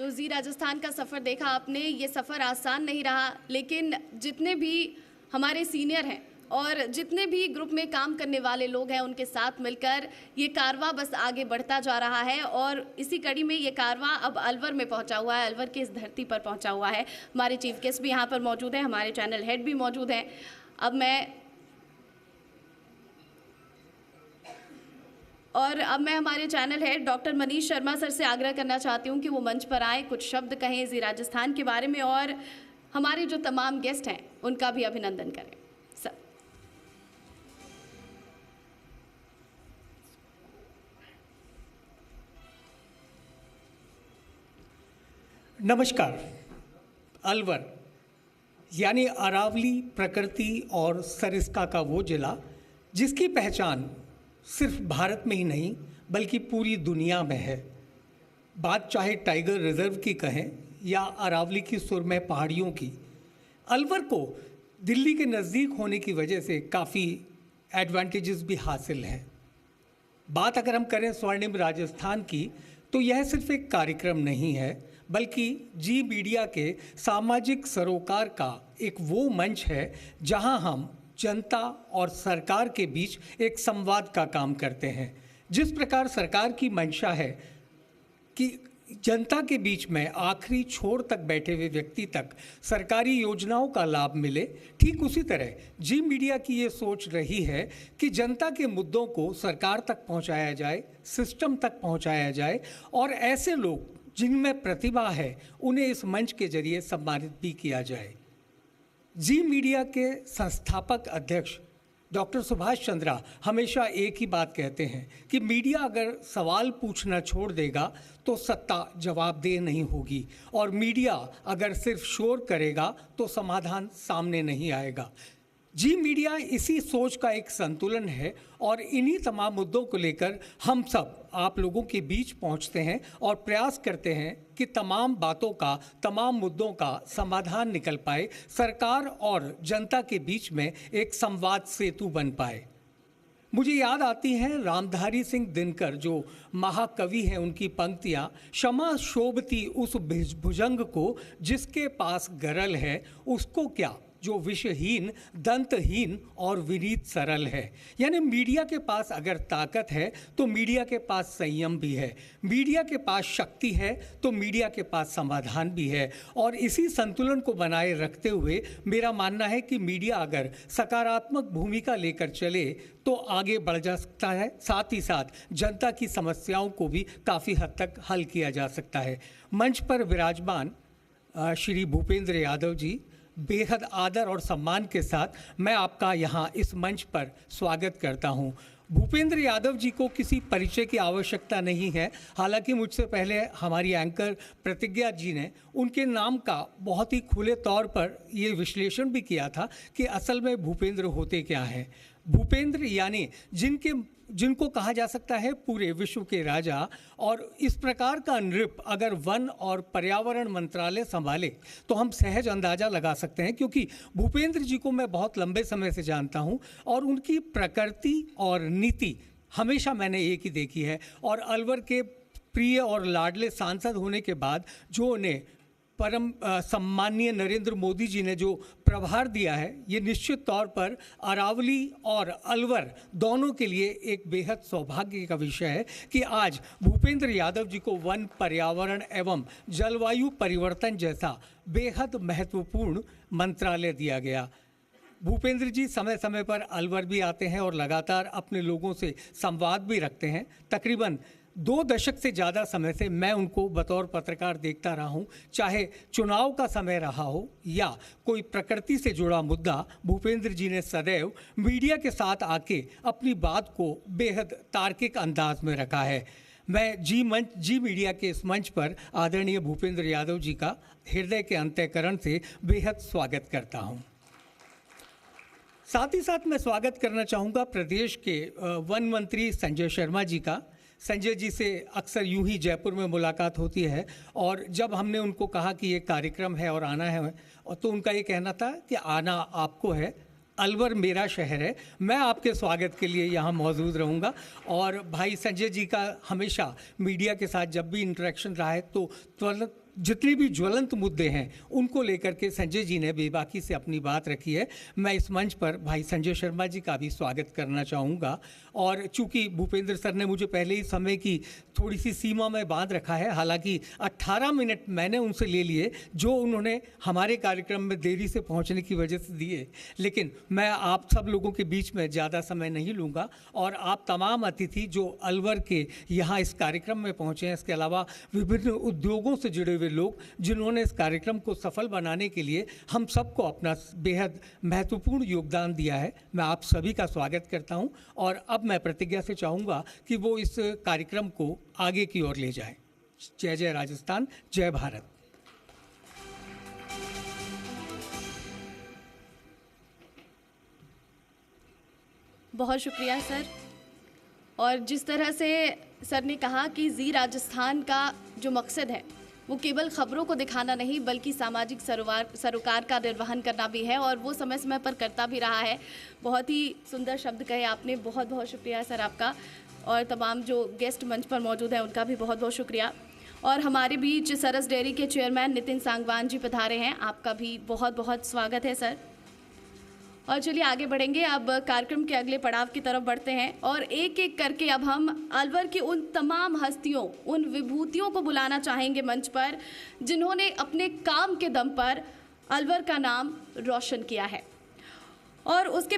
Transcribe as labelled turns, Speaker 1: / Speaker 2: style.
Speaker 1: तो जी राजस्थान का सफ़र देखा आपने, ये सफ़र आसान नहीं रहा, लेकिन जितने भी हमारे सीनियर हैं और जितने भी ग्रुप में काम करने वाले लोग हैं उनके साथ मिलकर ये कारवां बस आगे बढ़ता जा रहा है। और इसी कड़ी में ये कारवां अब अलवर में पहुंचा हुआ है, अलवर की इस धरती पर पहुंचा हुआ है। हमारे चीफ गेस्ट भी यहाँ पर मौजूद हैं, हमारे चैनल हेड भी मौजूद हैं। अब मैं हमारे channel head doctor Manish Sharma sir से आग्रह करना चाहती हूँ कि वो मंच पर आए, कुछ शब्द कहें जी राजस्थान के बारे में और हमारे जो तमाम गेस्ट हैं उनका भी अभिनंदन करें। सर
Speaker 2: नमस्कार। अलवर यानी अरावली प्रकृति और सरिस्का का वो जिला जिसकी पहचान सिर्फ भारत में ही नहीं बल्कि पूरी दुनिया में है। बात चाहे टाइगर रिजर्व की कहें या अरावली की सुरमई पहाड़ियों की, अलवर को दिल्ली के नज़दीक होने की वजह से काफ़ी एडवांटेजेस भी हासिल हैं। बात अगर हम करें स्वर्णिम राजस्थान की, तो यह सिर्फ एक कार्यक्रम नहीं है बल्कि जी मीडिया के सामाजिक सरोकार का एक वो मंच है जहां हम जनता और सरकार के बीच एक संवाद का काम करते हैं। जिस प्रकार सरकार की मंशा है कि जनता के बीच में आखिरी छोर तक बैठे हुए व्यक्ति तक सरकारी योजनाओं का लाभ मिले, ठीक उसी तरह जी मीडिया की ये सोच रही है कि जनता के मुद्दों को सरकार तक पहुंचाया जाए, सिस्टम तक पहुंचाया जाए और ऐसे लोग जिनमें प्रतिभा है उन्हें इस मंच के जरिए सम्मानित भी किया जाए। जी मीडिया के संस्थापक अध्यक्ष डॉक्टर सुभाष चंद्रा हमेशा एक ही बात कहते हैं कि मीडिया अगर सवाल पूछना छोड़ देगा तो सत्ता जवाबदेह नहीं होगी और मीडिया अगर सिर्फ शोर करेगा तो समाधान सामने नहीं आएगा। जी मीडिया इसी सोच का एक संतुलन है और इन्हीं तमाम मुद्दों को लेकर हम सब आप लोगों के बीच पहुंचते हैं और प्रयास करते हैं कि तमाम बातों का, तमाम मुद्दों का समाधान निकल पाए, सरकार और जनता के बीच में एक संवाद सेतु बन पाए। मुझे याद आती हैं रामधारी सिंह दिनकर जो महाकवि हैं, उनकी पंक्तियाँ, क्षमा शोभती उस भुजंग को जिसके पास गरल है, उसको क्या जो विषहीन, दंतहीन और विनीत सरल है। यानी मीडिया के पास अगर ताकत है तो मीडिया के पास संयम भी है, मीडिया के पास शक्ति है तो मीडिया के पास समाधान भी है। और इसी संतुलन को बनाए रखते हुए मेरा मानना है कि मीडिया अगर सकारात्मक भूमिका लेकर चले तो आगे बढ़ जा सकता है, साथ ही साथ जनता की समस्याओं को भी काफ़ी हद तक हल किया जा सकता है। मंच पर विराजमान श्री भूपेंद्र यादव जी, बेहद आदर और सम्मान के साथ मैं आपका यहाँ इस मंच पर स्वागत करता हूँ। भूपेंद्र यादव जी को किसी परिचय की आवश्यकता नहीं है, हालांकि मुझसे पहले हमारी एंकर प्रतिज्ञा जी ने उनके नाम का बहुत ही खुले तौर पर ये विश्लेषण भी किया था कि असल में भूपेंद्र होते क्या हैं। भूपेंद्र यानी जिनको कहा जा सकता है पूरे विश्व के राजा, और इस प्रकार का नृप अगर वन और पर्यावरण मंत्रालय संभाले तो हम सहज अंदाज़ा लगा सकते हैं, क्योंकि भूपेंद्र जी को मैं बहुत लंबे समय से जानता हूं और उनकी प्रकृति और नीति हमेशा मैंने एक ही देखी है। और अलवर के प्रिय और लाडले सांसद होने के बाद जो उन्हें परम सम्माननीय नरेंद्र मोदी जी ने जो प्रभार दिया है, ये निश्चित तौर पर अरावली और अलवर दोनों के लिए एक बेहद सौभाग्य का विषय है कि आज भूपेंद्र यादव जी को वन, पर्यावरण एवं जलवायु परिवर्तन जैसा बेहद महत्वपूर्ण मंत्रालय दिया गया। भूपेंद्र जी समय समय पर अलवर भी आते हैं और लगातार अपने लोगों से संवाद भी रखते हैं। तकरीबन 2 दशक से ज़्यादा समय से मैं उनको बतौर पत्रकार देखता रहा हूँ, चाहे चुनाव का समय रहा हो या कोई प्रकृति से जुड़ा मुद्दा, भूपेंद्र जी ने सदैव मीडिया के साथ आके अपनी बात को बेहद तार्किक अंदाज में रखा है। मैं जी मीडिया के इस मंच पर आदरणीय भूपेंद्र यादव जी का हृदय के अंतःकरण से बेहद स्वागत करता हूँ। साथ ही साथ मैं स्वागत करना चाहूँगा प्रदेश के वन मंत्री संजय शर्मा जी का। संजय जी से अक्सर यूं ही जयपुर में मुलाकात होती है और जब हमने उनको कहा कि ये कार्यक्रम है और आना है, और तो उनका ये कहना था कि आना आपको है, अलवर मेरा शहर है, मैं आपके स्वागत के लिए यहाँ मौजूद रहूँगा। और भाई संजय जी का हमेशा मीडिया के साथ जब भी इंटरेक्शन रहा है तो तुरंत जितने भी ज्वलंत मुद्दे हैं उनको लेकर के संजय जी ने बेबाकी से अपनी बात रखी है। मैं इस मंच पर भाई संजय शर्मा जी का भी स्वागत करना चाहूँगा। और चूंकि भूपेंद्र सर ने मुझे पहले ही समय की थोड़ी सी सीमा में बांध रखा है, हालांकि 18 मिनट मैंने उनसे ले लिए जो उन्होंने हमारे कार्यक्रम में देरी से पहुंचने की वजह से दिए, लेकिन मैं आप सब लोगों के बीच में ज़्यादा समय नहीं लूँगा। और आप तमाम अतिथि जो अलवर के यहाँ इस कार्यक्रम में पहुँचे हैं, इसके अलावा विभिन्न उद्योगों से जुड़े हुए लोग जिन्होंने इस कार्यक्रम को सफल बनाने के लिए हम सबको अपना बेहद महत्वपूर्ण योगदान दिया है, मैं आप सभी का स्वागत करता हूं। और अब मैं प्रतिज्ञा से चाहूँगा कि वो इस कार्यक्रम को आगे की ओर ले जाएं। जय जय राजस्थान, जय भारत।
Speaker 1: बहुत शुक्रिया सर। और जिस तरह से सर ने कहा कि जी राजस्थान का जो मकसद है वो केवल खबरों को दिखाना नहीं बल्कि सामाजिक सरोकार का निर्वहन करना भी है, और वो समय समय पर करता भी रहा है। बहुत ही सुंदर शब्द कहे आपने, बहुत बहुत शुक्रिया सर आपका। और तमाम जो गेस्ट मंच पर मौजूद हैं उनका भी बहुत बहुत शुक्रिया। और हमारे बीच सरस डेयरी के चेयरमैन नितिन सांगवान जी पधारे हैं, आपका भी बहुत बहुत स्वागत है सर। और चलिए आगे बढ़ेंगे, अब कार्यक्रम के अगले पड़ाव की तरफ बढ़ते हैं और एक एक करके अब हम अलवर की उन तमाम हस्तियों, उन विभूतियों को बुलाना चाहेंगे मंच पर जिन्होंने अपने काम के दम पर अलवर का नाम रोशन किया है। और उसके